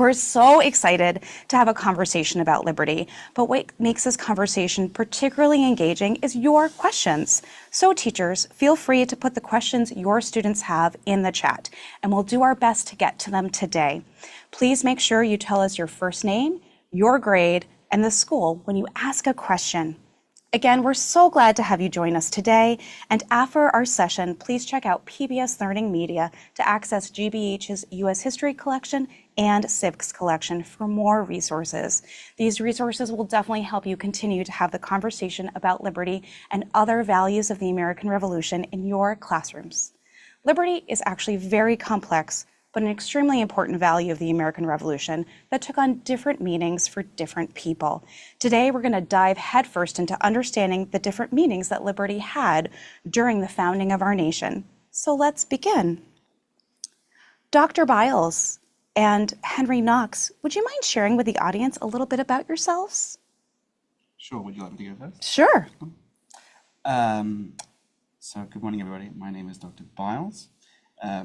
We're so excited to have a conversation about liberty, but what makes this conversation particularly engaging is your questions. So teachers, feel free to put the questions your students have in the chat, and we'll do our best to get to them today. Please make sure you tell us your first name, your grade, and the school when you ask a question. Again, we're so glad to have you join us today, and after our session, please check out PBS Learning Media to access GBH's U.S. History Collection and Civics Collection for more resources. These resources will definitely help you continue to have the conversation about liberty and other values of the American Revolution in your classrooms. Liberty is actually very complex, but an extremely important value of the American Revolution that took on different meanings for different people. Today, we're going to dive headfirst into understanding the different meanings that liberty had during the founding of our nation. So let's begin. Dr. Byles and Henry Knox, would you mind sharing with the audience a little bit about yourselves? Sure, would you like me to go first? Sure. So good morning, everybody. My name is Dr. Byles. I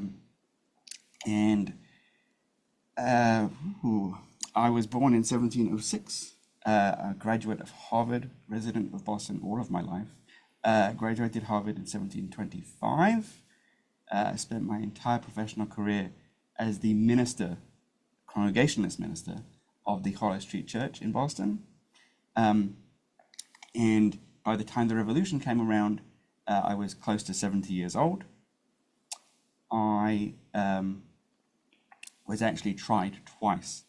was born in 1706, a graduate of Harvard, resident of Boston all of my life. Graduated Harvard in 1725. Spent my entire professional career as the minister, Congregationalist minister of the Hollow Street Church in Boston. And by the time the Revolution came around, I was close to 70 years old. I was actually tried twice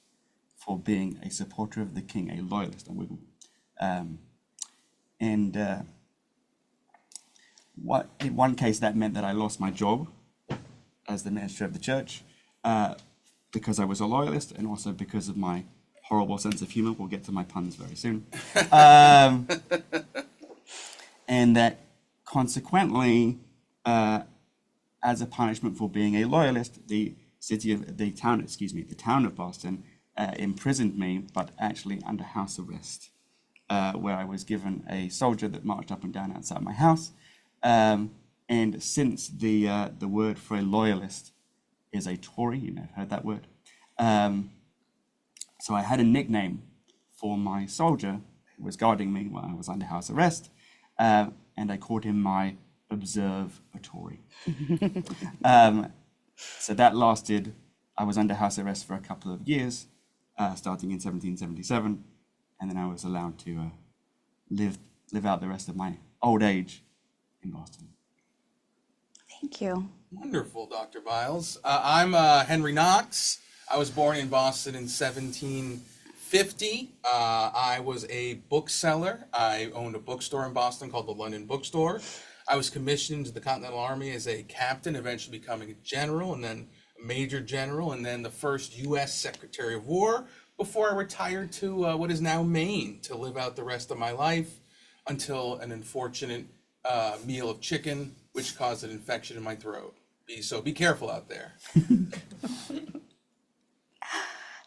for being a supporter of the king, a loyalist, a Whig. In one case, that meant that I lost my job as the minister of the church because I was a loyalist, and also because of my horrible sense of humor. We'll get to my puns very soon. And that consequently, as a punishment for being a loyalist, the town of Boston imprisoned me, but actually under house arrest, where I was given a soldier that marched up and down outside my house. And since the word for a loyalist is a Tory, you may have heard that word. So I had a nickname for my soldier who was guarding me while I was under house arrest, and I called him my observatory. So that lasted, I was under house arrest for a couple of years, starting in 1777, and then I was allowed to live out the rest of my old age in Boston. Thank you. Wonderful, Dr. Byles. I'm Henry Knox. I was born in Boston in 1750. I was a bookseller. I owned a bookstore in Boston called the London Bookstore. I was commissioned to the Continental Army as a captain, eventually becoming a general, and then a major general, and then the first U.S. Secretary of War, before I retired to what is now Maine to live out the rest of my life until an unfortunate meal of chicken, which caused an infection in my throat. So be careful out there.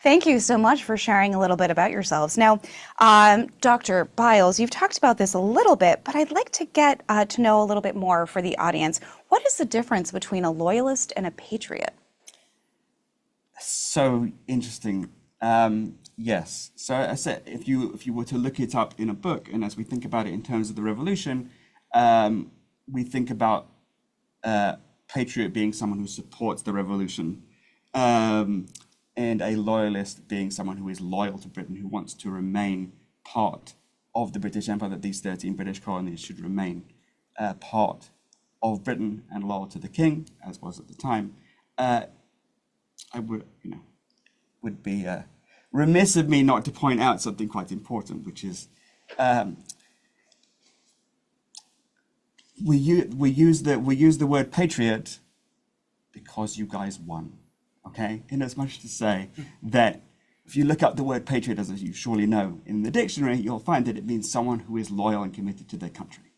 Thank you so much for sharing a little bit about yourselves. Now, Dr. Byles, you've talked about this a little bit, but I'd like to get to know a little bit more for the audience. What is the difference between a loyalist and a patriot? So interesting. Yes. So I said, if you were to look it up in a book, and as we think about it in terms of the revolution, we think about patriot being someone who supports the revolution. And a loyalist being someone who is loyal to Britain, who wants to remain part of the British Empire, that these 13 British colonies should remain part of Britain and loyal to the king, as was at the time. I would be remiss of me not to point out something quite important, which is we use the word patriot because you guys won. Okay, in as much to say that if you look up the word patriot, as you surely know, in the dictionary, you'll find that it means someone who is loyal and committed to their country.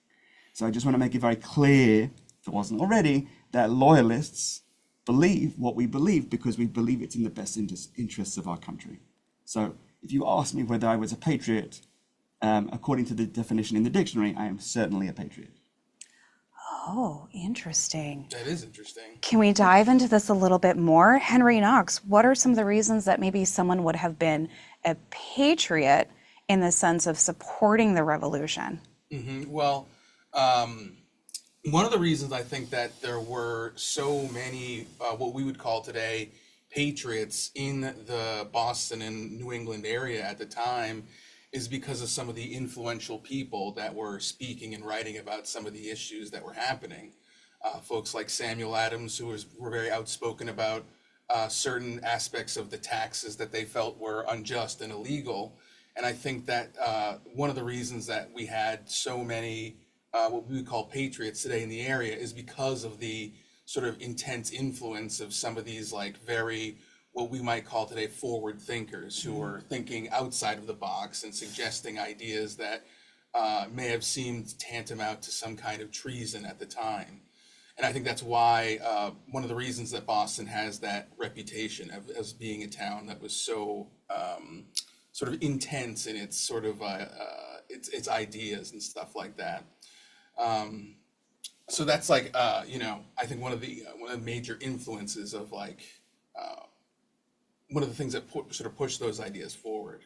So I just want to make it very clear, if it wasn't already, that loyalists believe what we believe because we believe it's in the best interests of our country. So if you ask me whether I was a patriot, according to the definition in the dictionary, I am certainly a patriot. Oh, interesting. That is interesting. Can we dive into this a little bit more? Henry Knox, what are some of the reasons that maybe someone would have been a patriot in the sense of supporting the revolution? Well, one of the reasons I think that there were so many what we would call today patriots in the Boston and New England area at the time is because of some of the influential people that were speaking and writing about some of the issues that were happening. Folks like Samuel Adams, were very outspoken about certain aspects of the taxes that they felt were unjust and illegal. And I think that one of the reasons that we had so many what we would call patriots today in the area is because of the sort of intense influence of some of these like very what we might call today forward thinkers who are thinking outside of the box and suggesting ideas that may have seemed tantamount to some kind of treason at the time. And I think that's why one of the reasons that Boston has that reputation of as being a town that was so sort of intense in its sort of its ideas and stuff like that. So that's like I think one of the major influences of like one of the things that sort of push those ideas forward.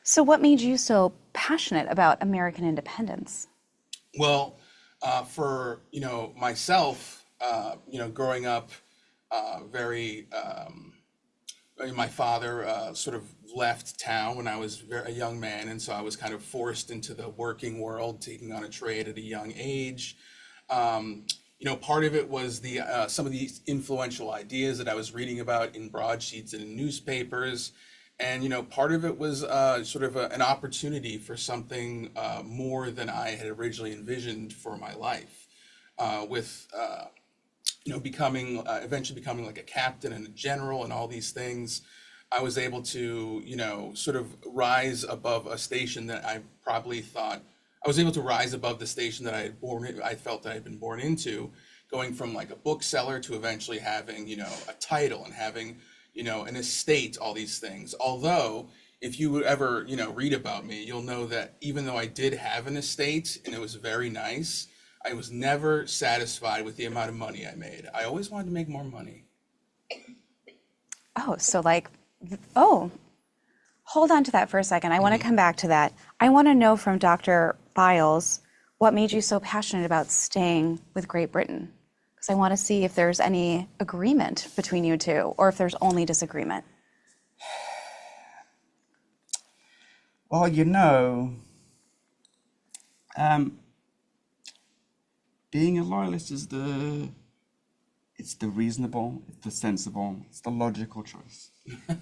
So what made you so passionate about American independence? Well, for myself, growing up, very my father sort of left town when I was a young man, and so I was kind of forced into the working world, taking on a trade at a young age. Part of it was the some of these influential ideas that I was reading about in broadsheets and in newspapers, and part of it was sort of an opportunity for something more than I had originally envisioned for my life, with eventually becoming like a captain and a general and all these things. I was able to sort of rise above a station that I probably thought I was able to rise above the station that I felt that I had been born into, going from like a bookseller to eventually having, a title and having, an estate, all these things. Although, if you would ever, read about me, you'll know that even though I did have an estate and it was very nice, I was never satisfied with the amount of money I made. I always wanted to make more money. Hold on to that for a second. I want to come back to that. I want to know from Dr. Byles, what made you so passionate about staying with Great Britain? Because I want to see if there's any agreement between you two, or if there's only disagreement. Well, being a loyalist is it's the reasonable, it's the sensible, it's the logical choice.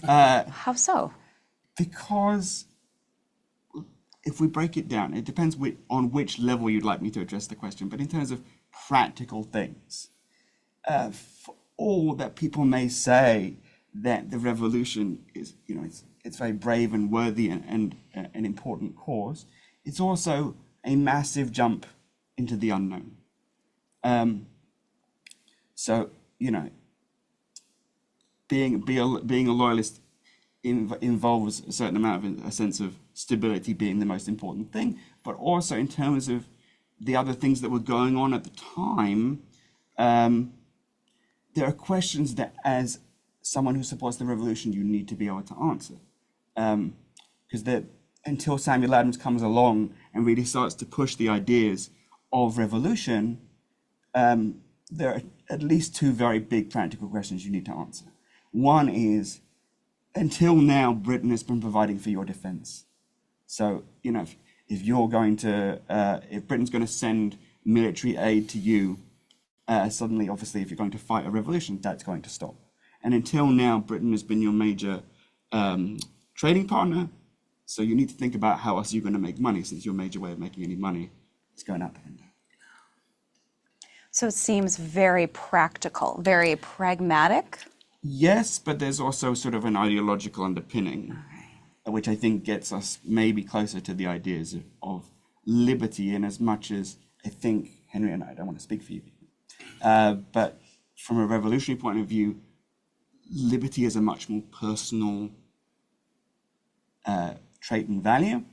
How so? Because if we break it down, it depends on which level you'd like me to address the question, but in terms of practical things, for all that people may say that the revolution is, it's very brave and worthy and an important cause, it's also a massive jump into the unknown. So, being a loyalist involves a certain amount of a sense of stability being the most important thing, but also in terms of the other things that were going on at the time, there are questions that as someone who supports the revolution, you need to be able to answer. Because until Samuel Adams comes along and really starts to push the ideas of revolution, there are at least two very big practical questions you need to answer. One is, until now, Britain has been providing for your defense. So, if you're going to, if Britain's going to send military aid to you, suddenly, obviously, if you're going to fight a revolution, that's going to stop. And until now, Britain has been your major trading partner. So you need to think about how else you're going to make money, since your major way of making any money is going out the window. So it seems very practical, very pragmatic. Yes, but there's also sort of an ideological underpinning, which I think gets us maybe closer to the ideas of liberty, in as much as I think, Henry and I don't want to speak for you, but from a revolutionary point of view, liberty is a much more personal trait and value.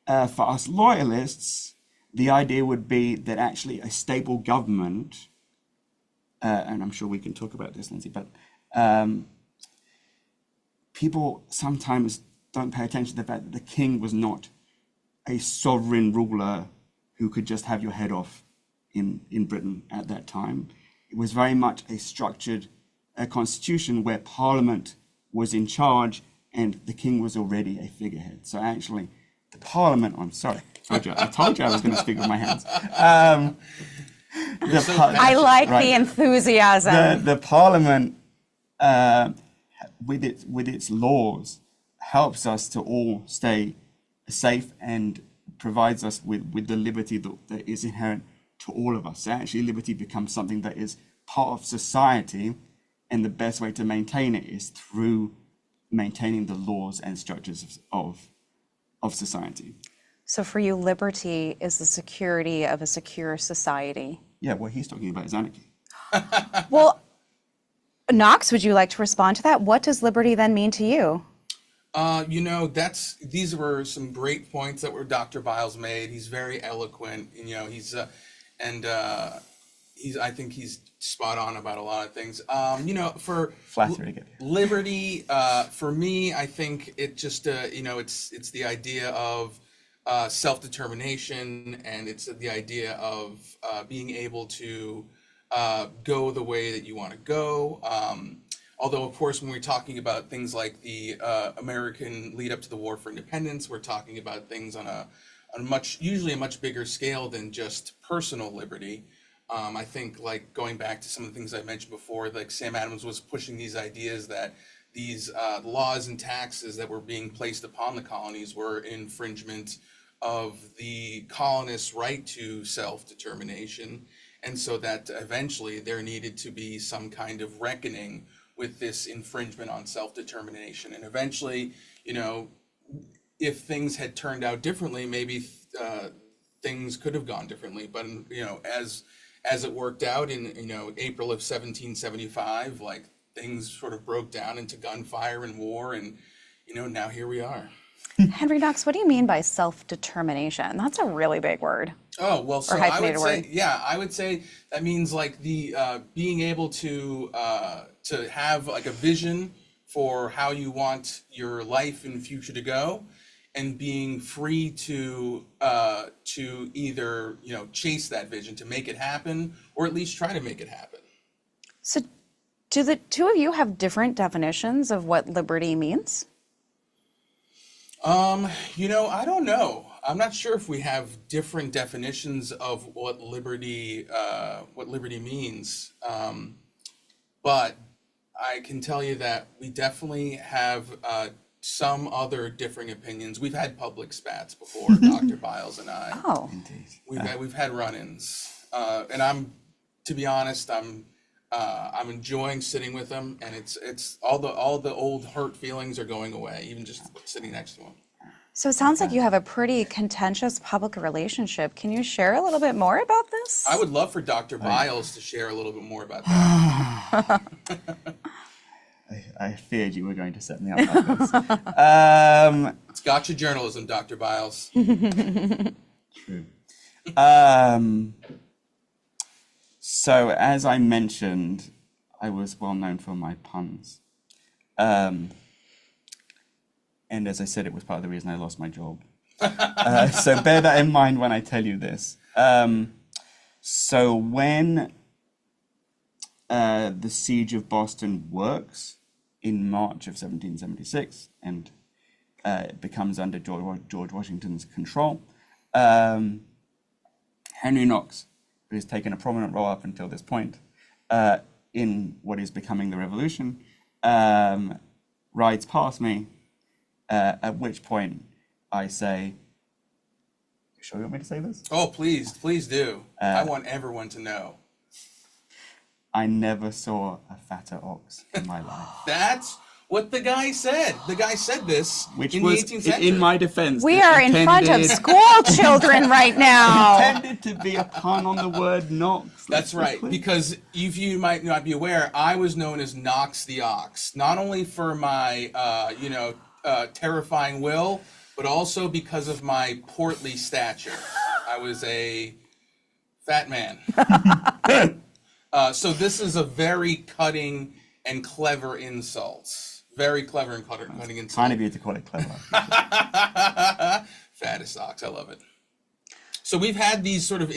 For us loyalists, the idea would be that actually a stable government, and I'm sure we can talk about this, Lindsay, but people sometimes don't pay attention to the fact that the king was not a sovereign ruler who could just have your head off in Britain at that time. It was very much a structured constitution where Parliament was in charge and the king was already a figurehead. So actually, the Parliament, I'm sorry, I told you I was going to speak with my hands. I like the enthusiasm. The Parliament, with its laws, helps us to all stay safe and provides us with the liberty that is inherent to all of us. So actually, liberty becomes something that is part of society, and the best way to maintain it is through maintaining the laws and structures of society. So for you, liberty is the security of a secure society. Yeah, what he's talking about is anarchy. Well, Knox, would you like to respond to that? What does liberty then mean to you? These were some great points that Dr. Byles made. He's very eloquent. I think he's spot on about a lot of things. For Flattery again. Liberty, for me, I think it just, it's the idea of self-determination, and it's the idea of being able to go the way that you want to go. Although, of course, when we're talking about things like the American lead up to the War for Independence, we're talking about things on usually a much bigger scale than just personal liberty. I think, like, going back to some of the things I mentioned before, like Sam Adams was pushing these ideas that these laws and taxes that were being placed upon the colonies were infringement of the colonists' right to self-determination, and so that eventually there needed to be some kind of reckoning with this infringement on self-determination. And eventually, if things had turned out differently, maybe things could have gone differently. But, as it worked out in, April of 1775, like, things sort of broke down into gunfire and war, and, now here we are. Henry Knox, what do you mean by self-determination? That's a really big word. Oh, well, so I would say that means, like, the being able to have, like, a vision for how you want your life in the future to go, and being free to either, chase that vision, to make it happen, or at least try to make it happen. So do the two of you have different definitions of what liberty means? I don't know. I'm not sure if we have different definitions of what liberty means. But I can tell you that we definitely have some other differing opinions. We've had public spats before, Dr. Byles and I. Oh, Indeed. We've had run-ins, and to be honest, I'm enjoying sitting with him, and it's all the old hurt feelings are going away, even just sitting next to him. so it sounds like you have a pretty contentious public relationship. Can you share a little bit more about this? I would love for Dr. Byles to share a little bit more about that. I feared you were going to set me up like this. It's gotcha journalism, Dr. Byles. True. So, as I mentioned, I was well known for my puns. And as I said, it was part of the reason I lost my job. So bear that in mind when I tell you this. So when the Siege of Boston works in March of 1776, and it becomes under George Washington's control, Henry Knox, who has taken a prominent role up until this point in what is becoming the Revolution, rides past me, at which point I say, you sure you want me to say this? Oh, please do. I want everyone to know. I never saw a fatter ox in my life. That's what the guy said. The guy said this Which in was, the 18th century. in my defense, We are in front of school children right now. intended to be a pun on the word Knox. That's right, because if you might not be aware, I was known as Knox the Ox, not only for my, terrifying will, but also because of my portly stature. I was a fat man. So this is a very cutting and clever insult. Very clever and cutting insult. Kind of you to call it clever. Fattest ox, I love it. So we've had these sort of,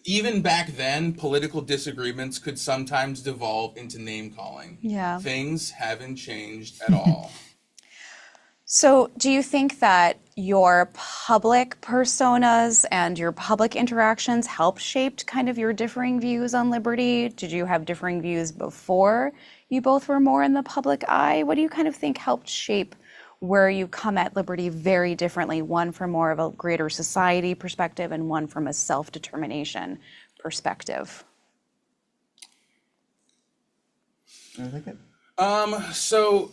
even back then, political disagreements could sometimes devolve into name calling. Yeah. Things haven't changed at all. So do you think that your public personas and your public interactions helped shape kind of your differing views on liberty? Did you have differing views before you both were more in the public eye? What do you kind of think helped shape where you come at liberty very differently, one from more of a greater society perspective and one from a self-determination perspective? I think it. So,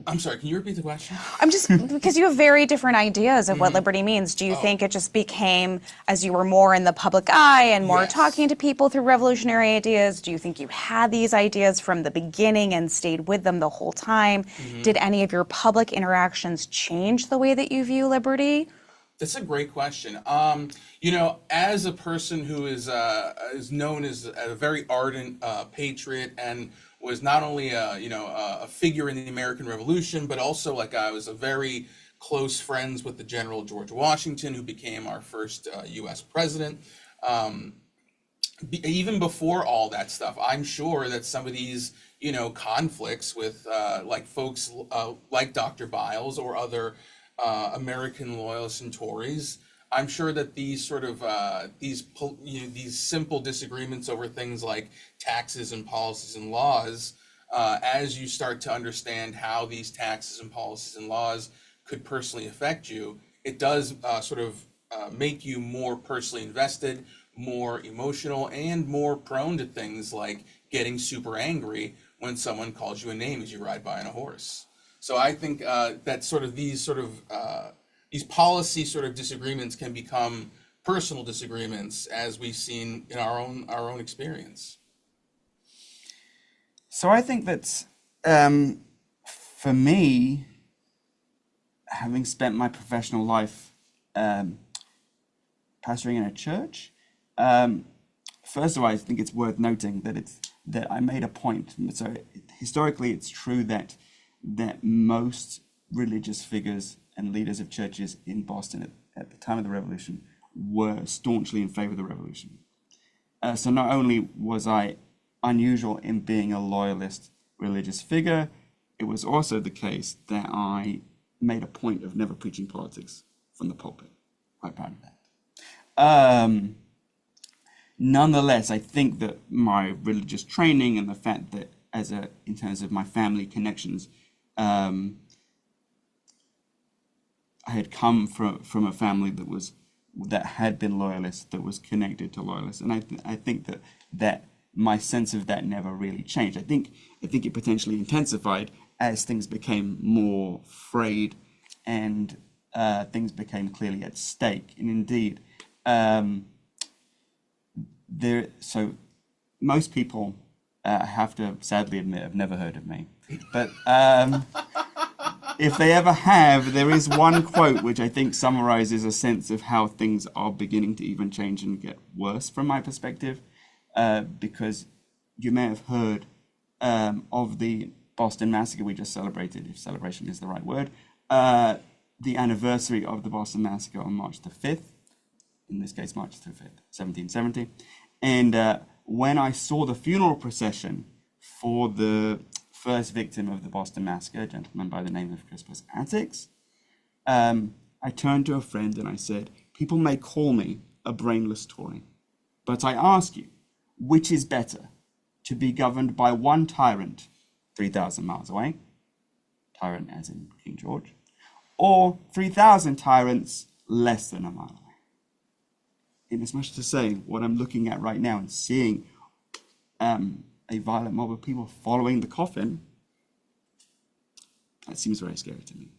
I'm sorry, can you repeat the question? I'm just, because you have very different ideas of what liberty means. Do you think it just became, as you were more in the public eye and more Yes. talking to people through revolutionary ideas, do you think you had these ideas from the beginning and stayed with them the whole time? Did any of your public interactions change the way that you view liberty? That's a great question. You know, as a person who is known as a very ardent patriot and was not only a figure in the American Revolution, but also like I was a very close friends with the General George Washington, who became our first U.S. president. Even before all that stuff, I'm sure that some of these conflicts with like folks like Dr. Byles or other American loyalists and Tories, I'm sure that these sort of these simple disagreements over things like taxes and policies and laws, as you start to understand how these taxes and policies and laws could personally affect you, it does make you more personally invested, more emotional, and more prone to things like getting super angry when someone calls you a name as you ride by on a horse. So I think that these policy sort of disagreements can become personal disagreements, as we've seen in our own experience. So I think that for me, having spent my professional life pastoring in a church, first of all, I think it's worth noting that I made a point. So historically, it's true that most religious figures and leaders of churches in Boston at the time of the Revolution were staunchly in favor of the Revolution. So not only was I unusual in being a loyalist religious figure, it was also the case that I made a point of never preaching politics from the pulpit. Quite proud of that. Nonetheless, I think that my religious training and the fact that in terms of my family connections, I had come from a family that had been loyalist, that was connected to loyalists, and I think that my sense of that never really changed. I think it potentially intensified as things became more frayed and things became clearly at stake. And indeed, so most people have to sadly admit have never heard of me, but. If they ever have, there is one quote which I think summarizes a sense of how things are beginning to even change and get worse from my perspective, because you may have heard of the Boston Massacre we just celebrated, if celebration is the right word, the anniversary of the Boston Massacre on March the 5th, in this case March the 5th, 1770. And when I saw the funeral procession for the first victim of the Boston Massacre, a gentleman by the name of Crispus Attucks, I turned to a friend and I said, people may call me a brainless Tory, but I ask you, which is better, to be governed by one tyrant 3,000 miles away, tyrant as in King George, or 3,000 tyrants less than a mile away? In as much to say, what I'm looking at right now and seeing a violent mob of people following the coffin, that seems very scary to me.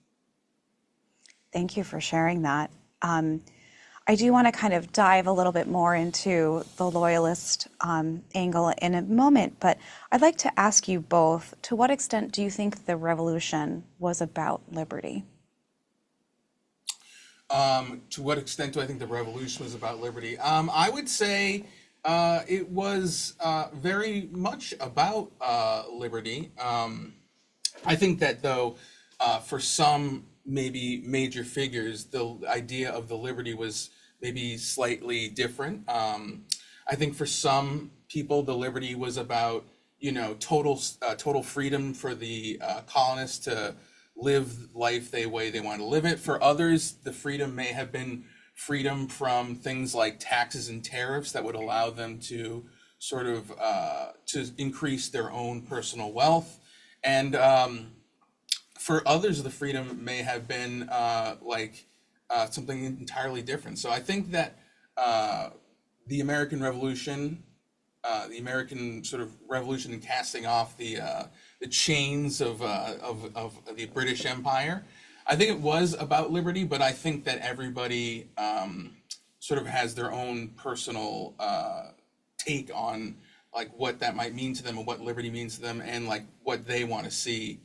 Thank you for sharing that. I do want to kind of dive a little bit more into the loyalist angle in a moment, but I'd like to ask you both, to what extent do you think the revolution was about liberty? To what extent do I think the revolution was about liberty? I would say it was very much about liberty. I think that though, for some maybe major figures, the idea of the liberty was maybe slightly different. I think for some people, the liberty was about, total freedom for the colonists to live life the way they want to live it. For others, the freedom may have been freedom from things like taxes and tariffs that would allow them to sort of to increase their own personal wealth. And for others, the freedom may have been something entirely different. So I think that the American Revolution, the American sort of revolution, and casting off the chains of the British Empire, I think it was about liberty. But I think that everybody sort of has their own personal take on like what that might mean to them and what liberty means to them, and like what they want to see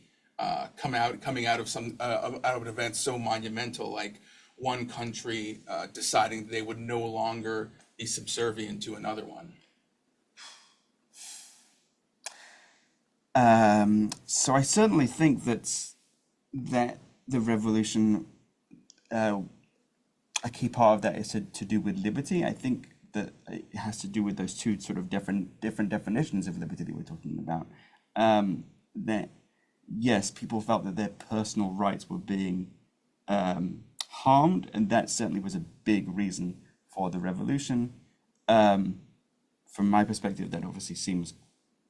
coming out of out of an event so monumental, like one country deciding they would no longer be subservient to another one. So I certainly think that the revolution, a key part of that is to do with liberty. I think that it has to do with those two sort of different definitions of liberty that we're talking about. That yes, people felt that their personal rights were being harmed, and that certainly was a big reason for the revolution. From my perspective, that obviously seems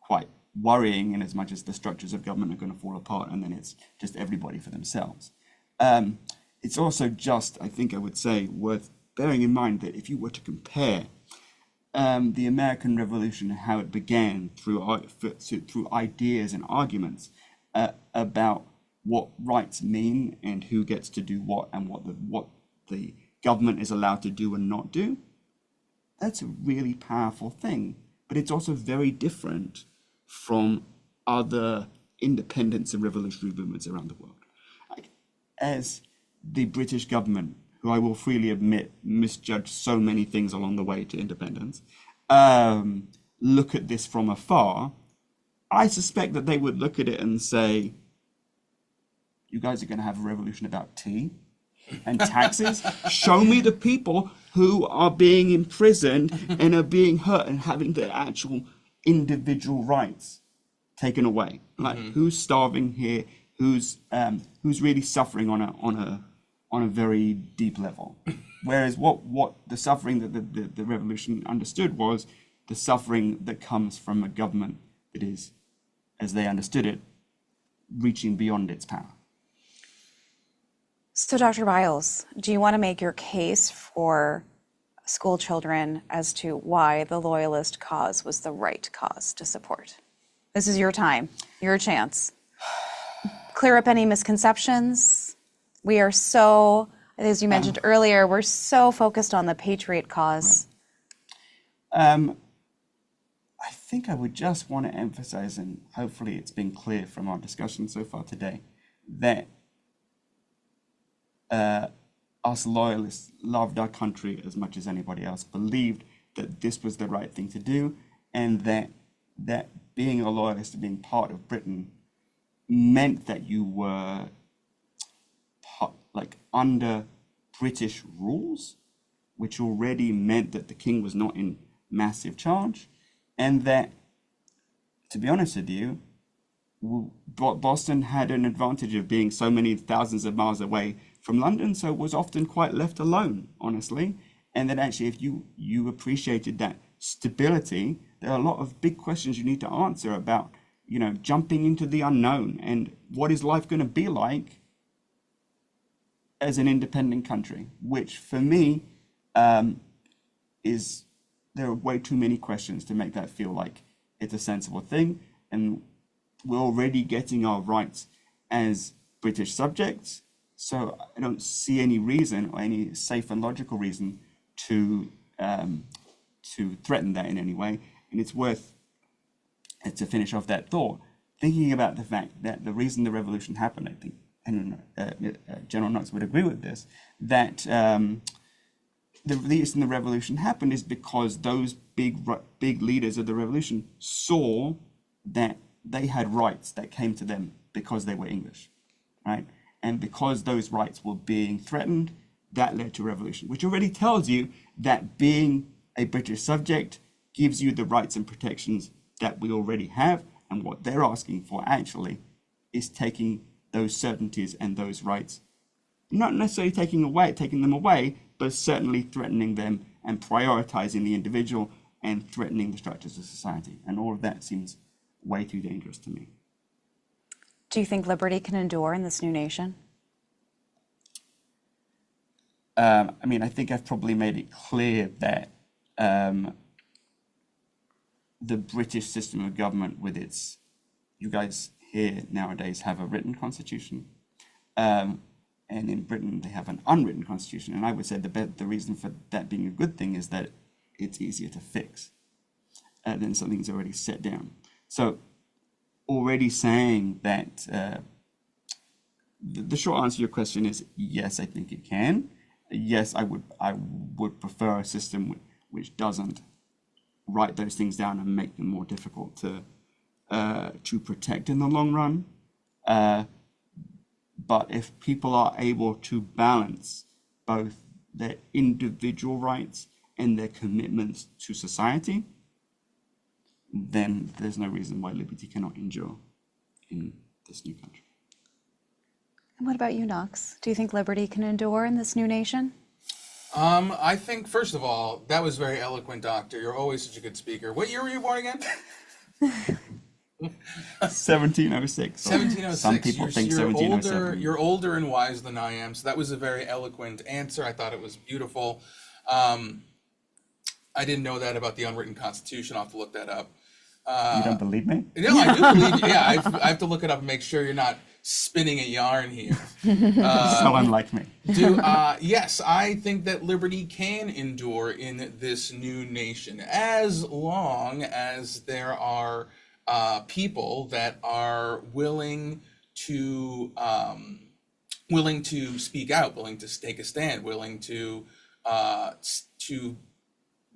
quite worrying, in as much as the structures of government are going to fall apart and then it's just everybody for themselves. It's also just, I think I would say, worth bearing in mind that if you were to compare the American Revolution and how it began through ideas and arguments about what rights mean and who gets to do what and what the government is allowed to do and not do, that's a really powerful thing. But it's also very different from other independence and revolutionary movements around the world. Like, as the British government, who I will freely admit misjudged so many things along the way to independence, look at this from afar, I suspect that they would look at it and say, you guys are going to have a revolution about tea and taxes? Show me the people who are being imprisoned and are being hurt and having their actual individual rights taken away. Like, who's starving here? Who's really suffering on a very deep level? Whereas what the suffering that the revolution understood was the suffering that comes from a government that is, as they understood it, reaching beyond its power. So, Dr. Byles, do you want to make your case for school children as to why the Loyalist cause was the right cause to support? This is your time, your chance. Clear up any misconceptions. We are so, as you mentioned earlier, we're so focused on the Patriot cause. I think I would just want to emphasize, and hopefully it's been clear from our discussion so far today, that us Loyalists loved our country as much as anybody else, believed that this was the right thing to do, and that being a Loyalist and being part of Britain meant that you were under British rules, which already meant that the king was not in massive charge, and that, to be honest with you, Boston had an advantage of being so many thousands of miles away from London, so it was often quite left alone, honestly. And that actually, if you appreciated that stability, there are a lot of big questions you need to answer about, jumping into the unknown and what is life going to be like as an independent country, which for me is, there are way too many questions to make that feel like it's a sensible thing. And we're already getting our rights as British subjects, so I don't see any reason or any safe and logical reason to threaten that in any way. And it's worth, to finish off that thought, thinking about the fact that the reason the revolution happened, I think, and General Knox would agree with this, that the reason the revolution happened is because those big leaders of the revolution saw that they had rights that came to them because they were English, right? And because those rights were being threatened, that led to revolution, which already tells you that being a British subject gives you the rights and protections that we already have, and what they're asking for actually is taking those certainties and those rights, not necessarily taking them away, but certainly threatening them and prioritizing the individual and threatening the structures of society. And all of that seems way too dangerous to me. Do you think liberty can endure in this new nation? I mean, I think I've probably made it clear that the British system of government with its, you guys here nowadays have a written constitution, and in Britain they have an unwritten constitution. And I would say the reason for that being a good thing is that it's easier to fix than something that's already set down. So already saying that, the short answer to your question is yes, I think it can. Yes, I would prefer a system which doesn't write those things down and make them more difficult to protect in the long run. But if people are able to balance both their individual rights and their commitments to society, then there's no reason why liberty cannot endure in this new country. And what about you, Knox? Do you think liberty can endure in this new nation? I think, first of all, that was very eloquent, Doctor. You're always such a good speaker. What year were you born again? 1706. 1706. Some people think 1707. You're older and wiser than I am, so that was a very eloquent answer. I thought it was beautiful. I didn't know that about the unwritten constitution. I'll have to look that up. You don't believe me? No, I do believe you. Yeah, I have to look it up and make sure you're not spinning a yarn here. So unlike me. Yes, I think that liberty can endure in this new nation as long as there are people that are willing to speak out, willing to take a stand, willing to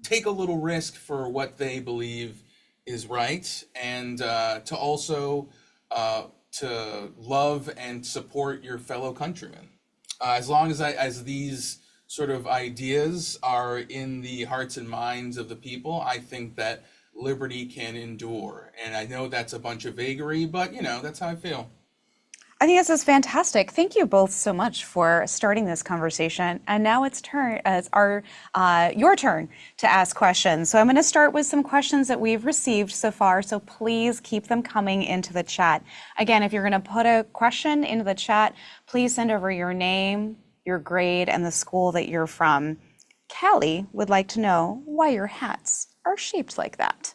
take a little risk for what they believe is right, and to also to love and support your fellow countrymen. As long as these sort of ideas are in the hearts and minds of the people, I think that liberty can endure. And I know that's a bunch of vagary, but that's how I feel. I think this is fantastic. Thank you both so much for starting this conversation. And now it's your turn to ask questions. So I'm going to start with some questions that we've received so far. So please keep them coming into the chat. Again, if you're going to put a question into the chat, please send over your name, your grade, and the school that you're from. Callie would like to know why your hats are shaped like that.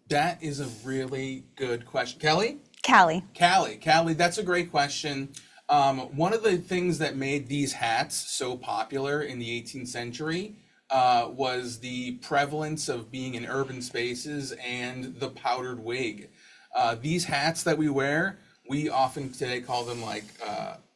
That is a really good question. Kelly? Callie, that's a great question. One of the things that made these hats so popular in the 18th century was the prevalence of being in urban spaces and the powdered wig. These hats that we wear, we often today call them like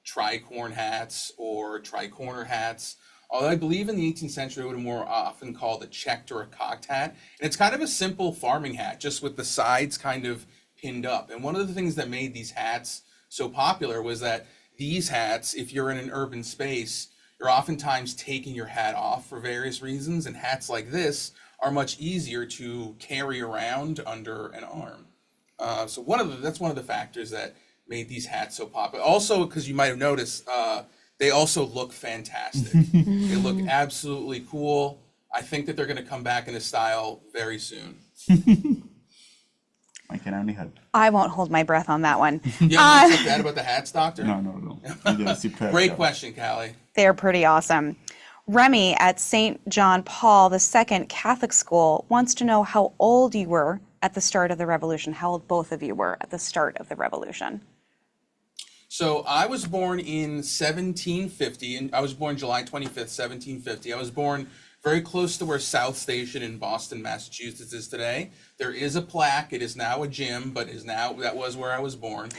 tricorn hats or tricorner hats. Although I believe in the 18th century, it would have more often called a checked or a cocked hat. And it's kind of a simple farming hat, just with the sides kind of pinned up. And one of the things that made these hats so popular was that these hats, if you're in an urban space, you're oftentimes taking your hat off for various reasons, and hats like this are much easier to carry around under an arm. So that's one of the factors that made these hats so popular. Also, because you might have noticed, they also look fantastic. They look absolutely cool. I think that they're going to come back into style very soon. I can only hope. I won't hold my breath on that one. You have nothing bad about the hats, Doctor? No, not at all. You did a superb Great job. question, Callie. They're pretty awesome. Remy at St. John Paul II Catholic School wants to know how old you were at the start of the revolution, how old both of you were at the start of the revolution. So I was born in 1750, and I was born July 25th, 1750. I was born very close to where South Station in Boston, Massachusetts is today. There is a plaque. It is now a gym, but that was where I was born.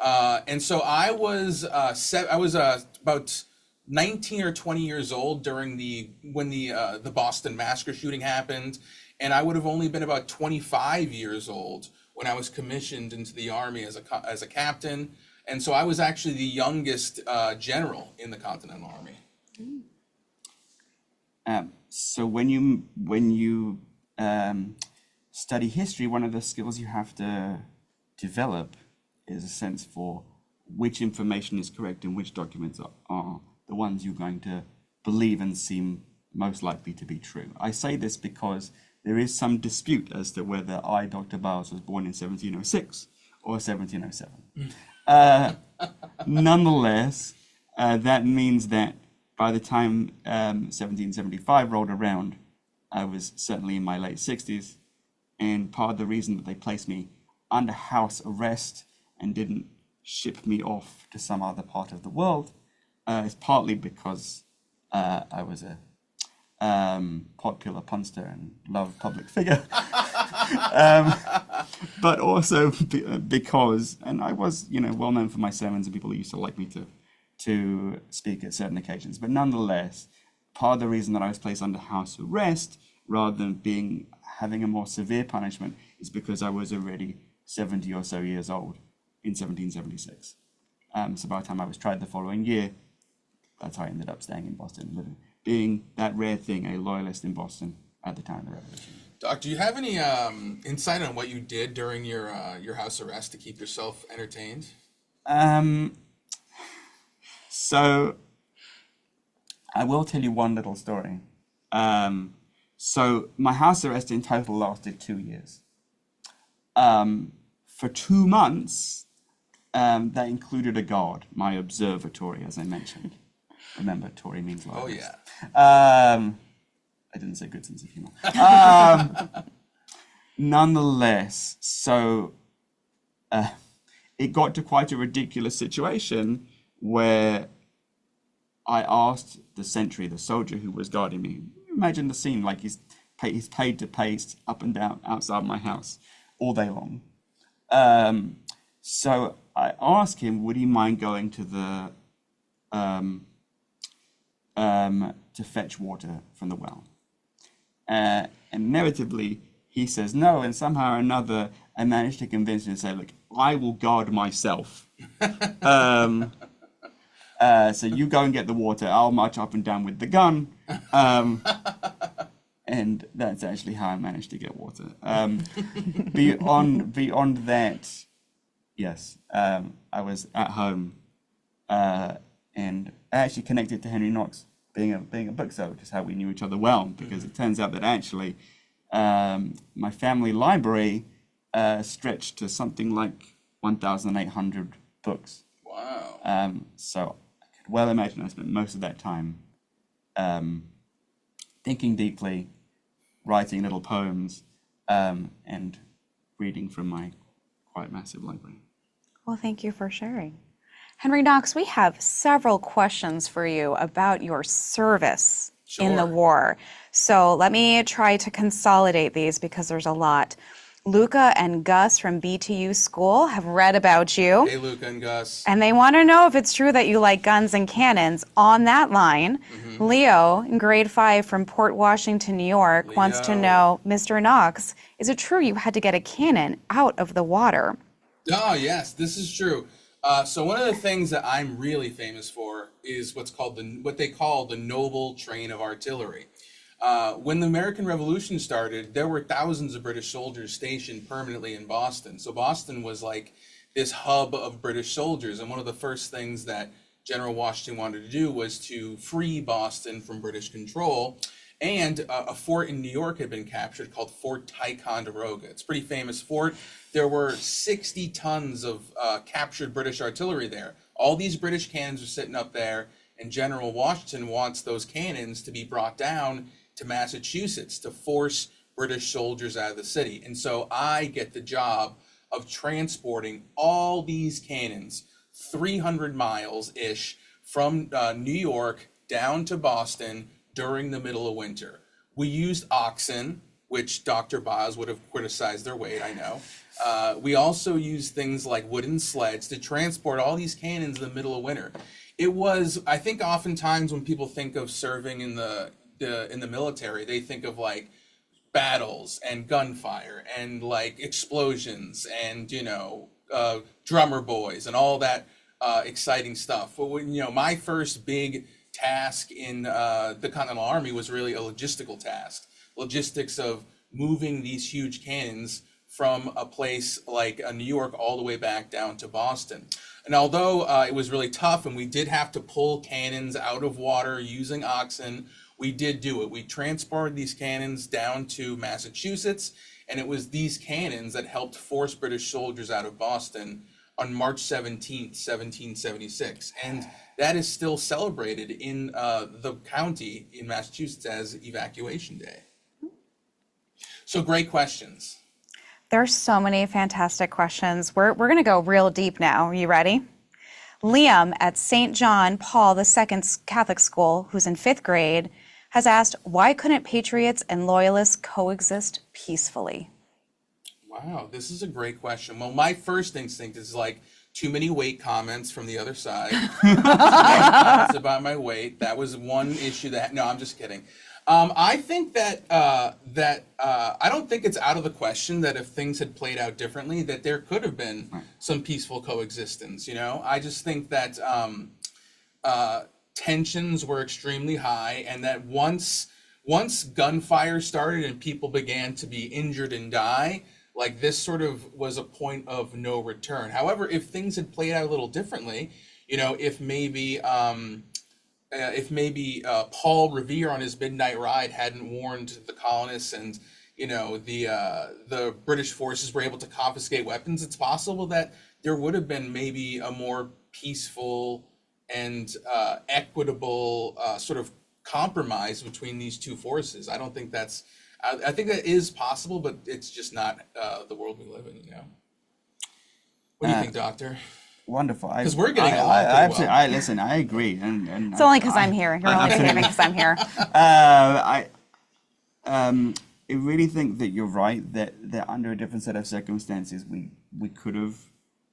And so I was about 19 or 20 years old during when the Boston massacre shooting happened, and I would have only been about 25 years old when I was commissioned into the Army as a captain. And so I was actually the youngest general in the Continental Army. So when you study history, one of the skills you have to develop is a sense for which information is correct and which documents are the ones you're going to believe and seem most likely to be true. I say this because there is some dispute as to whether I, Dr. Byles, was born in 1706 or 1707. Nonetheless, that means that by the time 1775 rolled around, I was certainly in my late 60s, and part of the reason that they placed me under house arrest and didn't ship me off to some other part of the world is partly because I was a popular punster and loved public figure, but also because, and I was, well known for my sermons and people used to like me to speak at certain occasions. But nonetheless, part of the reason that I was placed under house arrest rather than having a more severe punishment is because I was already 70 or so years old in 1776. So by the time I was tried the following year, that's how I ended up staying in Boston, being that rare thing, a loyalist in Boston at the time of the Revolution. Doc, do you have any insight on what you did during your house arrest to keep yourself entertained? So I will tell you one little story. So my house arrest in total lasted 2 years. For 2 months, that included a guard, my observatory, as I mentioned. Remember, Tory means loyalist. Oh, yeah. I didn't say good sense of humor. Nonetheless, so it got to quite a ridiculous situation where I asked the sentry, the soldier who was guarding me, imagine the scene, like he's paid to pace up and down outside my house all day long. So I asked him, would he mind going to the to fetch water from the well? And inevitably, he says no, and somehow or another, I managed to convince him to say, look, I will guard myself. So you go and get the water, I'll march up and down with the gun. And that's actually how I managed to get water. Beyond that, yes, I was at home, and I actually connected to Henry Knox being a bookseller, which is how we knew each other well, because it turns out that actually my family library stretched to something like 1,800 books. Wow. So I could well imagine I spent most of that time thinking deeply, writing little poems, and reading from my quite massive library. Well, thank you for sharing. Henry Knox, we have several questions for you about your service in the war. So let me try to consolidate these because there's a lot. Luca and Gus from BTU School have read about you. Hey, Luca and Gus. And they want to know if it's true that you like guns and cannons. On that line, Leo, in grade 5 from Port Washington, New York, wants to know, Mr. Knox, is it true you had to get a cannon out of the water? Oh, yes, this is true. So one of the things that I'm really famous for is what they call the noble train of artillery. When the American Revolution started, there were thousands of British soldiers stationed permanently in Boston. So Boston was like this hub of British soldiers. And one of the first things that General Washington wanted to do was to free Boston from British control. And a fort in New York had been captured called Fort Ticonderoga. It's a pretty famous fort. There were 60 tons of captured British artillery there. All these British cannons are sitting up there, and General Washington wants those cannons to be brought down to Massachusetts to force British soldiers out of the city. And so I get the job of transporting all these cannons 300 miles-ish from New York down to Boston during the middle of winter. We used oxen, which Dr. Byles would have criticized their weight, I know. We also used things like wooden sleds to transport all these cannons in the middle of winter. It was, I think oftentimes when people think of serving in the military, they think of like battles and gunfire and like explosions and, drummer boys and all that exciting stuff. But my first big task in the Continental Army was really a logistical task. Logistics of moving these huge cannons from a place like New York all the way back down to Boston. And although it was really tough and we did have to pull cannons out of water using oxen, we did do it. We transported these cannons down to Massachusetts, and it was these cannons that helped force British soldiers out of Boston on March 17th, 1776. And that is still celebrated in the county in Massachusetts as Evacuation Day. So great questions. There's so many fantastic questions. We're going to go real deep now. Are you ready? Liam at St. John Paul II Catholic School, who's in 5th grade, has asked, why couldn't Patriots and Loyalists coexist peacefully? Wow, this is a great question. Well, my first instinct is like too many weight comments from the other side. Comments about my weight. That was one issue that, no, I'm just kidding. I think that I don't think it's out of the question that if things had played out differently, that there could have been some peaceful coexistence. I just think that tensions were extremely high, and that once gunfire started and people began to be injured and die, like this sort of was a point of no return. However, if things had played out a little differently, if maybe Paul Revere on his midnight ride hadn't warned the colonists and the British forces were able to confiscate weapons, it's possible that there would have been maybe a more peaceful and equitable sort of compromise between these two forces. I don't think that's, I think that is possible, but it's just not the world we live in, What do you think, Doctor? Wonderful. Because we're getting along pretty well. Listen, I agree. And It's only because I'm here. You're only forgiving because I'm here. I really think that you're right, that under a different set of circumstances, we could have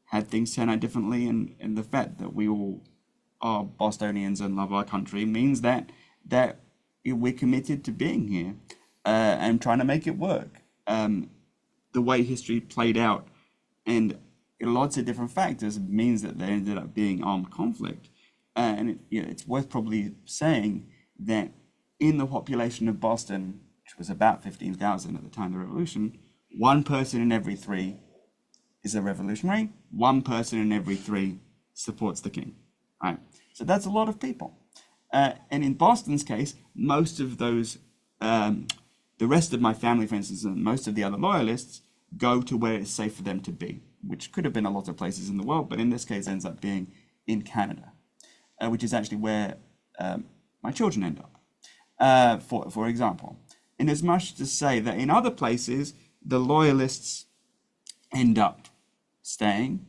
had things turn out differently. And the fact that we all are Bostonians and love our country means that we're committed to being here and trying to make it work. The way history played out and lots of different factors means that there ended up being armed conflict. And it's worth probably saying that in the population of Boston, which was about 15,000 at the time of the Revolution, 1 person in every 3 is a revolutionary, 1 person in every 3 supports the king. Right? So that's a lot of people. And in Boston's case, most of those, the rest of my family, for instance, and most of the other Loyalists go to where it's safe for them to be, which could have been a lot of places in the world, but in this case ends up being in Canada, which is actually where my children end up, for example. In as much to say that in other places, the Loyalists end up staying.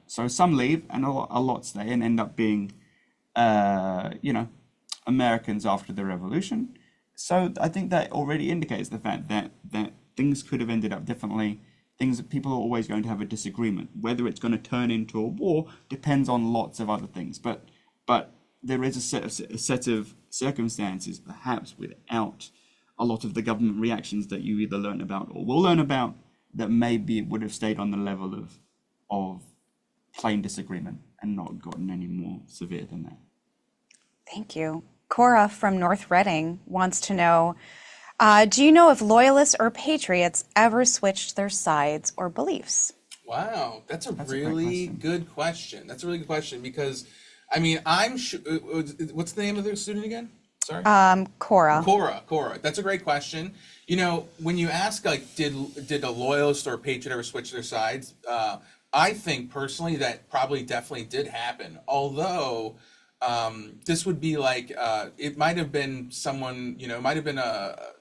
So some leave and a lot stay and end up being, Americans after the Revolution. So I think that already indicates the fact that things could have ended up differently. Things that people are always going to have a disagreement. Whether it's going to turn into a war depends on lots of other things. But there is a set of circumstances, perhaps without a lot of the government reactions that you either learn about or will learn about, that maybe it would have stayed on the level of plain disagreement and not gotten any more severe than that. Thank you. Cora from North Reading wants to know, do you know if Loyalists or Patriots ever switched their sides or beliefs? Wow, that's a really good question. That's a really good question because, I mean, I'm sure, what's the name of the student again? Sorry? Cora. Cora. That's a great question. When you ask, like, did a Loyalist or a Patriot ever switch their sides? I think personally that probably definitely did happen. Although, this would be like, it might have been someone, it might have been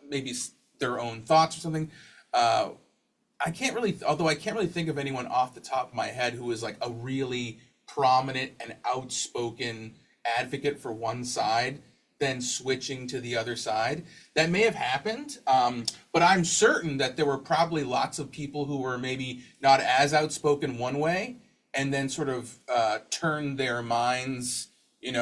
maybe their own thoughts or something. I can't really think of anyone off the top of my head who is like a really prominent and outspoken advocate for one side then switching to the other side. That may have happened, but I'm certain that there were probably lots of people who were maybe not as outspoken one way, and then sort of turned their minds, in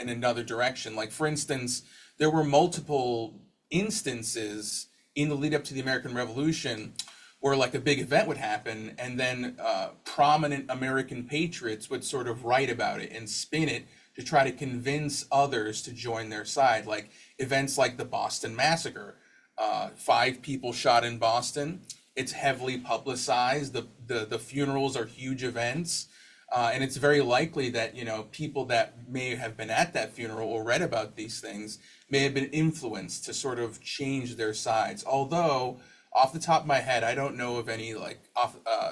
another direction. Like, for instance, there were multiple instances in the lead up to the American Revolution where like a big event would happen, and then prominent American patriots would sort of write about it and spin it to try to convince others to join their side. Like events like the Boston Massacre, 5 people shot in Boston. It's heavily publicized. The funerals are huge events. And it's very likely that, people that may have been at that funeral or read about these things may have been influenced to sort of change their sides. Although, off the top of my head, I don't know of any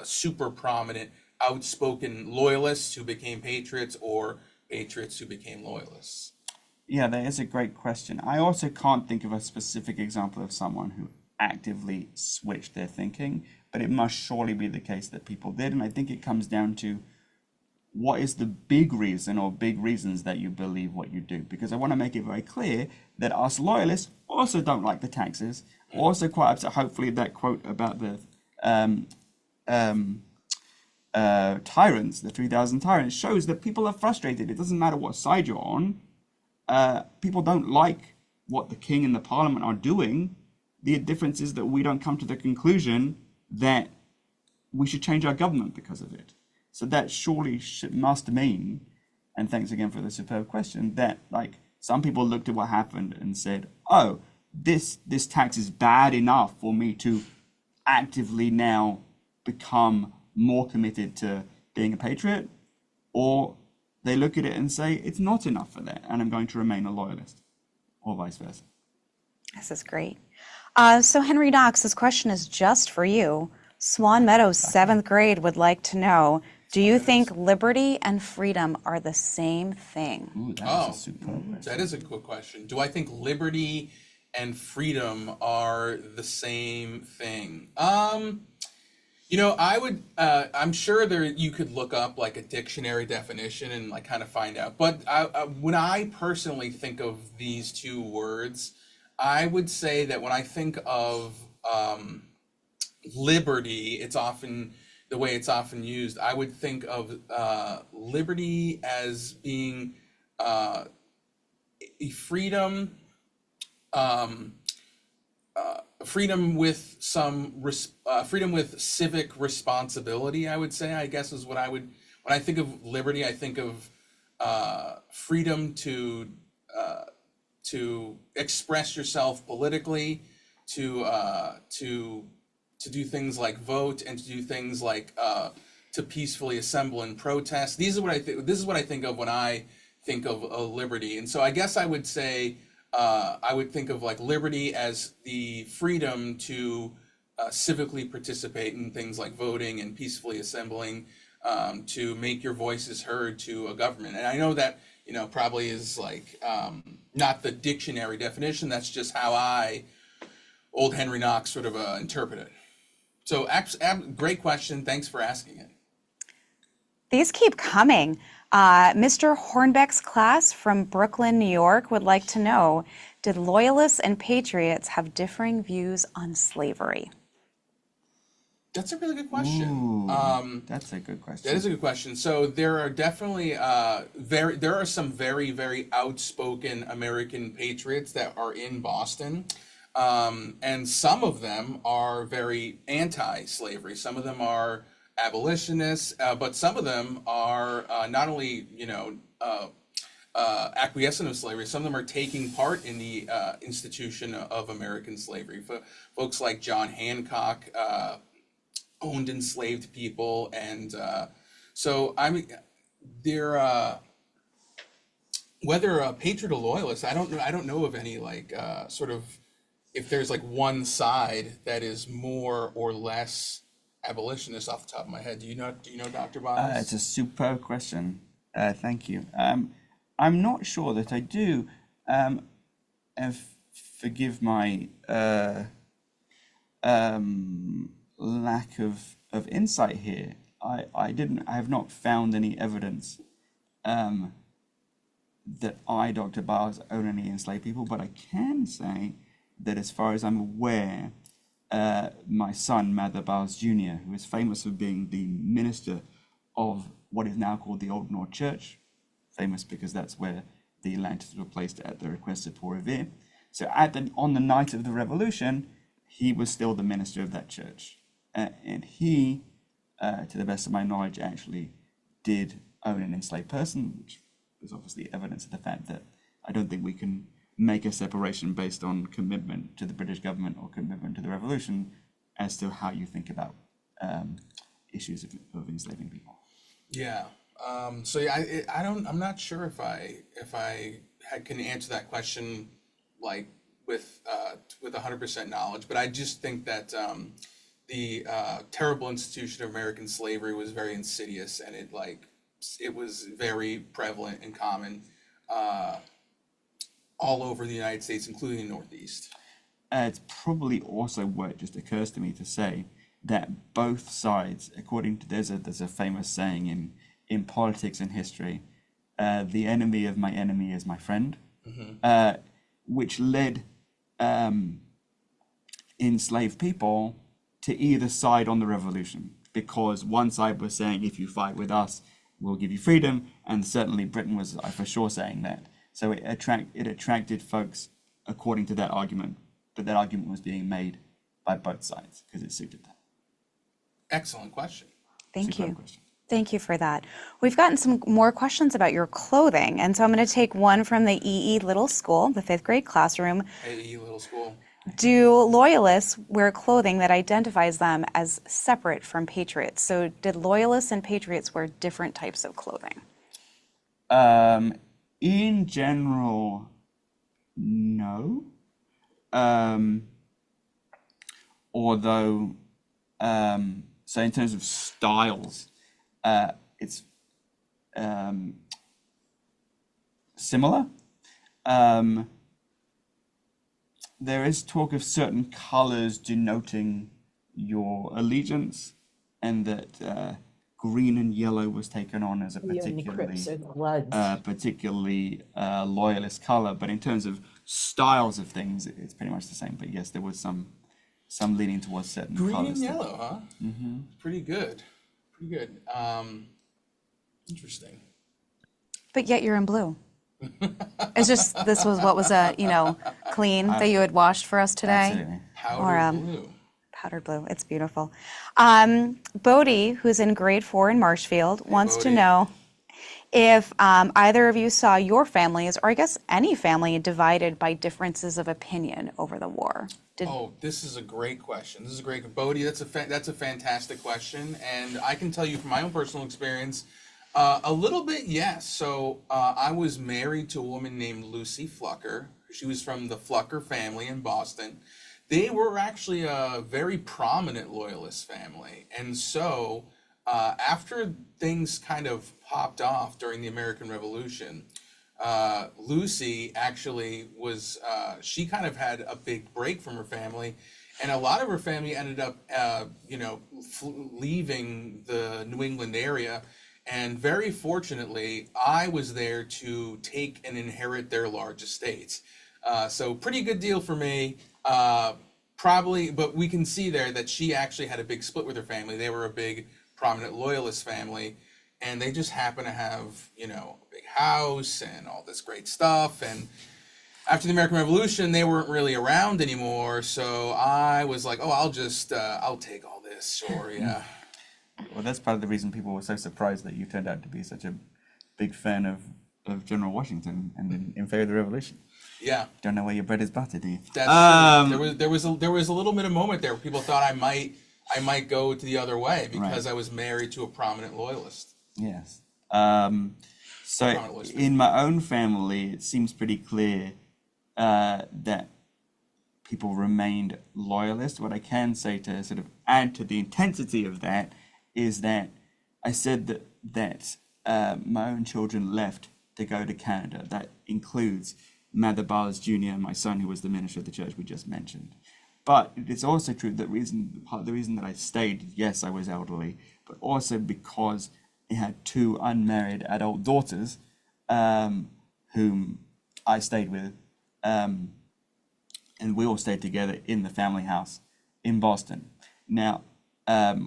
super prominent, outspoken loyalists who became patriots or patriots who became loyalists. Yeah, that is a great question. I also can't think of a specific example of someone who actively switched their thinking, but it must surely be the case that people did. And I think it comes down to what is the big reason or big reasons that you believe what you do. Because I want to make it very clear that us loyalists also don't like the taxes, also quite upset. Hopefully that quote about the tyrants, the 3,000 tyrants, shows that people are frustrated. It doesn't matter what side you're on. People don't like what the king and the parliament are doing. The difference is that we don't come to the conclusion that we should change our government because of it. So that surely must mean, and thanks again for the superb question, that some people looked at what happened and said, oh, this tax is bad enough for me to actively now become more committed to being a patriot, or they look at it and say it's not enough for that and I'm going to remain a loyalist, or vice versa. This is great. So Henry Knox, this question is just for you. Swan Meadows, 7th grade, would like to know, do you think liberty and freedom are the same thing? Ooh, that is a superb question. That is a good question. Do I think liberty and freedom are the same thing? I would, I'm sure you could look up like a dictionary definition and like kind of find out. But when I personally think of these two words, I would say that when I think of liberty, it's often the way it's often used. I would think of liberty as being a freedom, freedom with freedom with civic responsibility. I would say, I guess, is what I would. When I think of liberty, I think of freedom to express yourself politically, to do things like vote, and to do things like to peacefully assemble and protest. This is what I think of when I think of liberty. And so I guess I would say I would think of like liberty as the freedom to civically participate in things like voting and peacefully assembling, to make your voices heard to a government. And I know that probably is like not the dictionary definition. That's just how old Henry Knox sort of interpret it. So great question. Thanks for asking it. These keep coming. Mr. Hornbeck's class from Brooklyn, New York would like to know, did loyalists and patriots have differing views on slavery? That's a really good question. Ooh, that's a good question. That is a good question. So there are definitely there are some very, very outspoken American patriots that are in Boston. And some of them are very anti-slavery. Some of them are abolitionists, but some of them are not only, acquiescent of slavery, some of them are taking part in the institution of American slavery. Folks like John Hancock owned enslaved people, and so they're whether a patriot or loyalist, I don't know of any sort of, if there's like one side that is more or less abolitionist off the top of my head. Do you know, Dr. Byles? It's a superb question. Thank you. I'm not sure that I do. Forgive my lack of insight here. I have not found any evidence that I, Dr. Byles, own any enslaved people, but I can say that as far as I'm aware, my son, Mather Byles Jr., who is famous for being the minister of what is now called the Old North Church, famous because that's where the lanterns were placed at the request of Poor Revere. So on the night of the revolution, he was still the minister of that church. And he, to the best of my knowledge, actually did own an enslaved person, which is obviously evidence of the fact that I don't think we can make a separation based on commitment to the British government or commitment to the revolution as to how you think about issues of enslaving people. Yeah. So yeah, I'm not sure if I can answer that question like with 100% knowledge, but I just think that the terrible institution of American slavery was very insidious, and it was very prevalent and common all over the United States, including the Northeast. It's probably also what just occurs to me to say that both sides, according to there's a famous saying in politics and history, the enemy of my enemy is my friend, which led enslaved people to either side on the revolution, because one side was saying, if you fight with us, we'll give you freedom, and certainly Britain was for sure saying that. So it attracted folks according to that argument, but that argument was being made by both sides because it suited them. Excellent question. Thank you. Superb question. Thank you for that. We've gotten some more questions about your clothing, and so I'm going to take one from the EE Little School, the 5th grade classroom. AE Little School. Do Loyalists wear clothing that identifies them as separate from Patriots? So did Loyalists and Patriots wear different types of clothing? In general, no. Although, so in terms of styles, it's similar. There is talk of certain colors denoting your allegiance, and that green and yellow was taken on as a particularly loyalist color. But in terms of styles of things, it's pretty much the same. But yes, there was some leaning towards certain Green colors. and yellow, huh? Mm-hmm. Pretty good. Pretty good. Interesting. But yet you're in blue. It's just, this was what was clean that you had washed for us today. Absolutely. Powder blue. Powdered blue. It's beautiful. Bodie, who's in grade 4 in Marshfield, wants to know if either of you saw your families, or I guess any family, divided by differences of opinion over the war. This is a great question. This is a great, Bodie. That's a fantastic question, and I can tell you from my own personal experience, a little bit, yes. So I was married to a woman named Lucy Flucker. She was from the Flucker family in Boston. They were actually a very prominent Loyalist family, and so after things kind of popped off during the American Revolution, Lucy actually was, she kind of had a big break from her family, and a lot of her family ended up, leaving the New England area, and very fortunately, I was there to take and inherit their large estates. So pretty good deal for me. Probably, but we can see there that she actually had a big split with her family. They were a big, prominent Loyalist family, and they just happen to have, a big house and all this great stuff. And after the American Revolution, they weren't really around anymore. So I was like, I'll take all this, sure, yeah. Well, that's part of the reason people were so surprised that you turned out to be such a big fan of General Washington and in favor of the revolution. Yeah. Don't know where your bread is buttered, do you? That's true. There was a little bit of moment there where people thought I might go to the other way because I was married to a prominent Loyalist. Yes. So in my own family, it seems pretty clear that people remained Loyalist. What I can say to sort of add to the intensity of that is that I said that my own children left to go to Canada. That includes Mather Byles Jr., my son, who was the minister of the church we just mentioned. But it is also true that part of the reason that I stayed, yes, I was elderly, but also because I had 2 unmarried adult daughters whom I stayed with, and we all stayed together in the family house in Boston. Now,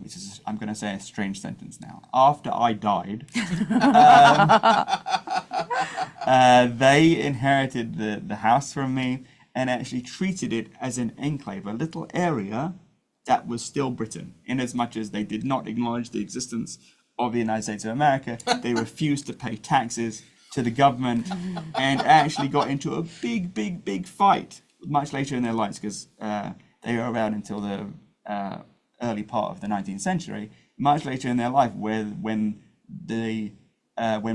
which is, I'm going to say a strange sentence now. After I died, they inherited the house from me and actually treated it as an enclave, a little area that was still Britain, in as much as they did not acknowledge the existence of the United States of America. They refused to pay taxes to the government and actually got into a big fight much later in their lives, because they were around until the early part of the 19th century, much later in their life, when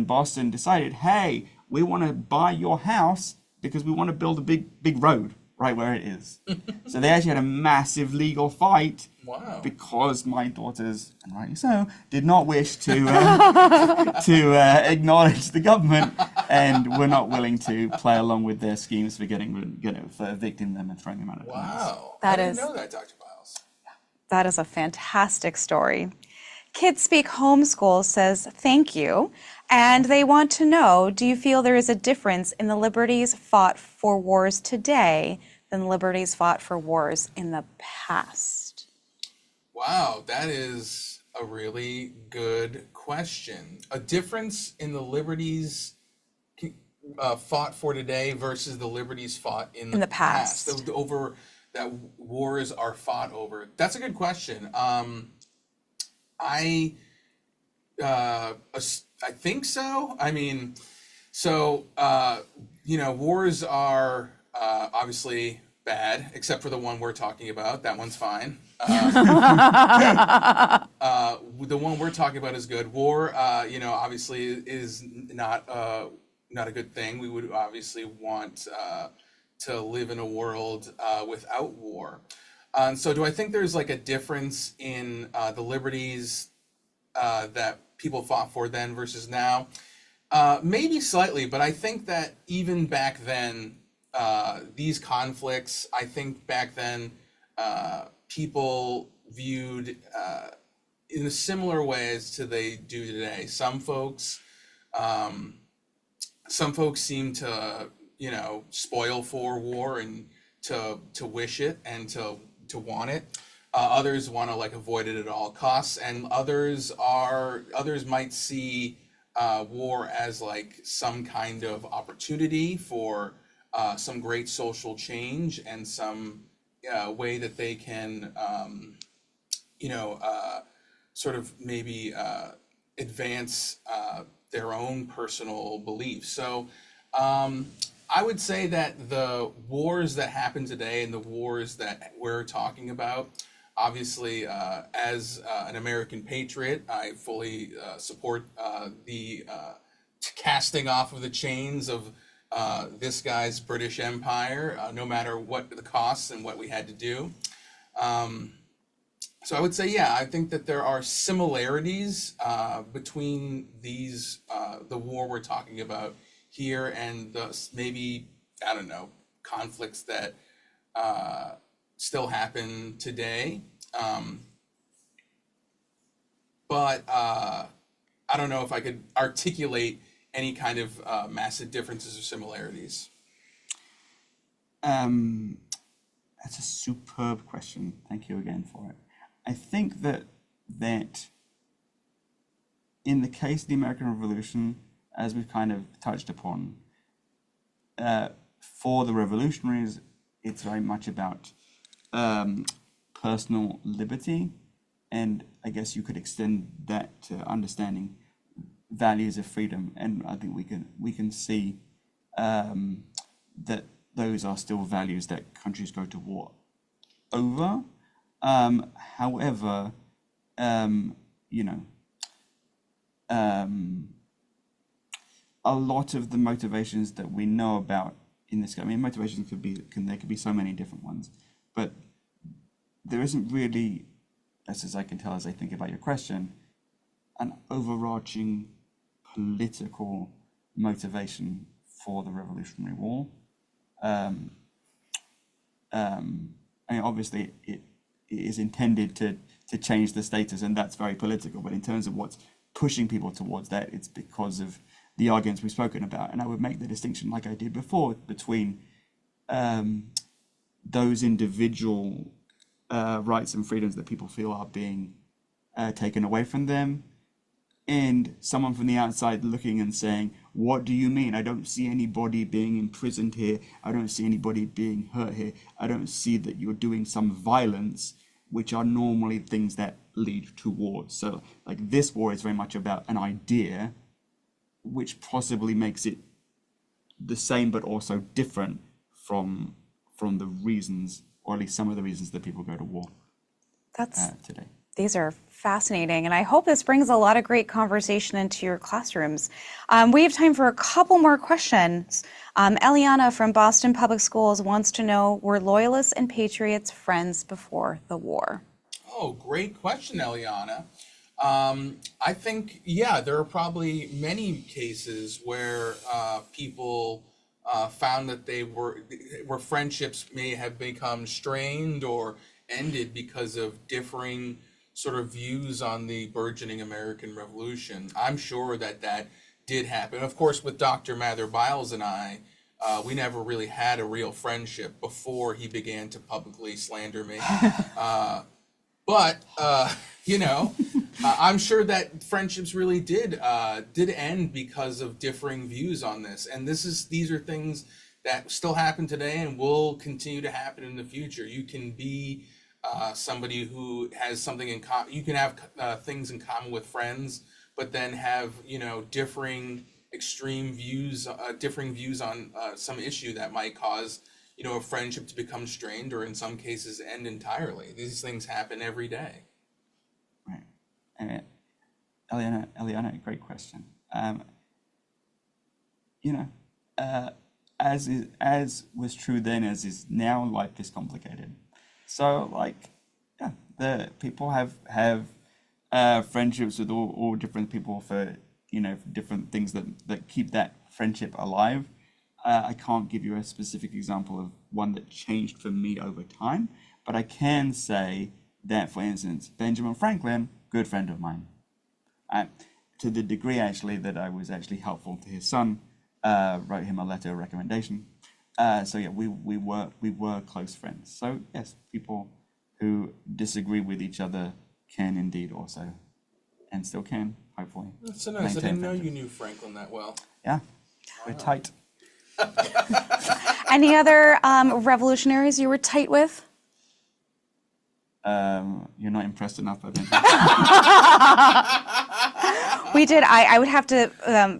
Boston decided, hey, we want to buy your house because we want to build a big road right where it is. So they actually had a massive legal fight. Wow. Because my daughters, and rightly so, did not wish to acknowledge the government and were not willing to play along with their schemes for for evicting them and throwing them out of the house. Wow. That I didn't is- know that, Dr. Byles. That is a fantastic story. Kids Speak Homeschool says thank you, and they want to know, do you feel there is a difference in the liberties fought for wars today than the liberties fought for wars in the past? Wow, that is a really good question. A difference in the liberties fought for today versus the liberties fought in the past. Over that wars are fought over. That's a good question. I think so. I mean, wars are obviously bad, except for the one we're talking about. That one's fine. The one we're talking about is good. War, obviously is not a good thing. We would obviously want to live in a world without war. So do I think there's like a difference in the liberties that people fought for then versus now? Maybe slightly, but I think that even back then, these conflicts, I think back then, people viewed in a similar way as to they do today. Some folks seem to, spoil for war and to wish it and to want it. Others want to like avoid it at all costs, and others might see war as like some kind of opportunity for some great social change and some way that they can, sort of maybe advance their own personal beliefs. So I would say that the wars that happen today and the wars that we're talking about, obviously, as an American patriot, I fully support the casting off of the chains of this guy's British Empire, no matter what the costs and what we had to do. So I would say, yeah, I think that there are similarities between these, the war we're talking about here and the maybe, I don't know, conflicts that still happen today. But I don't know if I could articulate any kind of massive differences or similarities. That's a superb question. Thank you again for it. I think that in the case of the American Revolution, as we've kind of touched upon, for the revolutionaries, it's very much about personal liberty, and I guess you could extend that to understanding values of freedom. And I think we can see that those are still values that countries go to war over. However, a lot of the motivations that we know about in this, I mean, motivations there could be so many different ones, but there isn't really, as I can tell as I think about your question, an overarching political motivation for the Revolutionary War. I mean, obviously, it is intended to change the status, and that's very political. But in terms of what's pushing people towards that, it's because of the arguments we've spoken about. And I would make the distinction, like I did before, between those individual rights and freedoms that people feel are being taken away from them, and someone from the outside looking and saying, what do you mean? I don't see anybody being imprisoned here. I don't see anybody being hurt here. I don't see that you're doing some violence, which are normally things that lead to wars. So like this war is very much about an idea, which possibly makes it the same but also different from the reasons, or at least some of the reasons that people go to war today. These are fascinating, and I hope this brings a lot of great conversation into your classrooms. We have time for a couple more questions. Eliana from Boston Public Schools wants to know, were Loyalists and Patriots friends before the war? Oh, great question, Eliana. I think, yeah, there are probably many cases where people found that where friendships may have become strained or ended because of differing sort of views on the burgeoning American Revolution. I'm sure that did happen. Of course, with Dr. Mather Byles and I, we never really had a real friendship before he began to publicly slander me. But I'm sure that friendships really did end because of differing views on this. And these are things that still happen today and will continue to happen in the future. You can be somebody who has something in common. You can have things in common with friends, but then have differing extreme views, differing views on some issue that might cause a friendship to become strained, or in some cases end entirely. These things happen every day. Right. And Eliana, great question. As was true then, as is now, life is complicated. So, the people have friendships with all different people for different things that keep that friendship alive. I can't give you a specific example of one that changed for me over time, but I can say that, for instance, Benjamin Franklin, good friend of mine, to the degree actually that I was actually helpful to his son, wrote him a letter of recommendation. So yeah, we were close friends. So yes, people who disagree with each other can indeed also, and still can, hopefully. That's so nice. I didn't know you knew Franklin that well. Yeah, we're tight. Any other revolutionaries you were tight with? You're not impressed enough, I think. We did. I would have to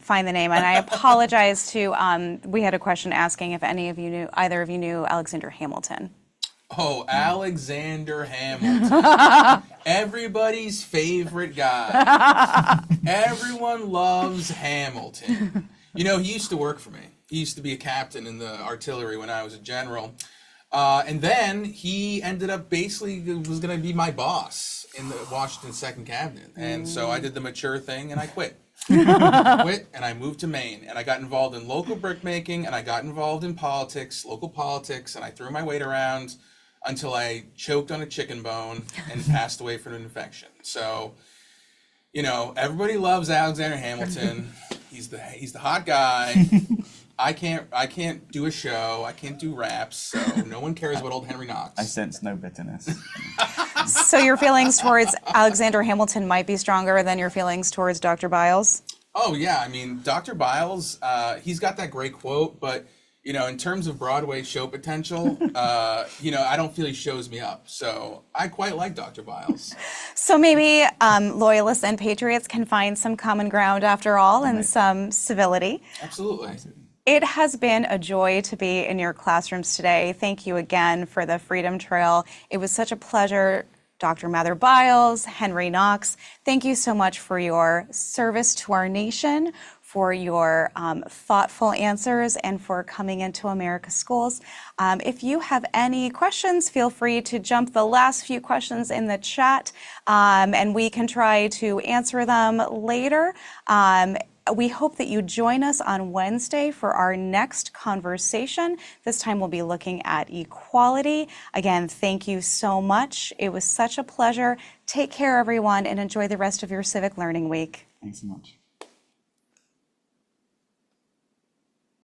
find the name, and I apologize to. We had a question asking if either of you knew Alexander Hamilton. Oh, Alexander Hamilton. Everybody's favorite guy. Everyone loves Hamilton. He used to work for me. He used to be a captain in the artillery when I was a general. And then he ended up basically was going to be my boss in the Washington 2nd Cabinet. And so I did the mature thing and I quit. Quit, and I moved to Maine, and I got involved in local brickmaking, and I got involved in politics, local politics, and I threw my weight around until I choked on a chicken bone and passed away from an infection. So, everybody loves Alexander Hamilton. He's the hot guy. I can't do a show. I can't do raps. So no one cares about old Henry Knox. I sense no bitterness. So your feelings towards Alexander Hamilton might be stronger than your feelings towards Dr. Byles? Oh yeah, I mean Dr. Byles, he's got that great quote, but in terms of Broadway show potential, I don't feel he shows me up. So I quite like Dr. Byles. So maybe Loyalists and Patriots can find some common ground after all, and some civility. Absolutely. It has been a joy to be in your classrooms today. Thank you again for the Freedom Trail. It was such a pleasure. Dr. Mather Byles, Henry Knox, thank you so much for your service to our nation, for your thoughtful answers, and for coming into America's schools. If you have any questions, feel free to jump the last few questions in the chat, and we can try to answer them later. We hope that you join us on Wednesday for our next conversation. This time we'll be looking at equality. Again, thank you so much. It was such a pleasure. Take care, everyone, and enjoy the rest of your Civic Learning Week. Thanks so much.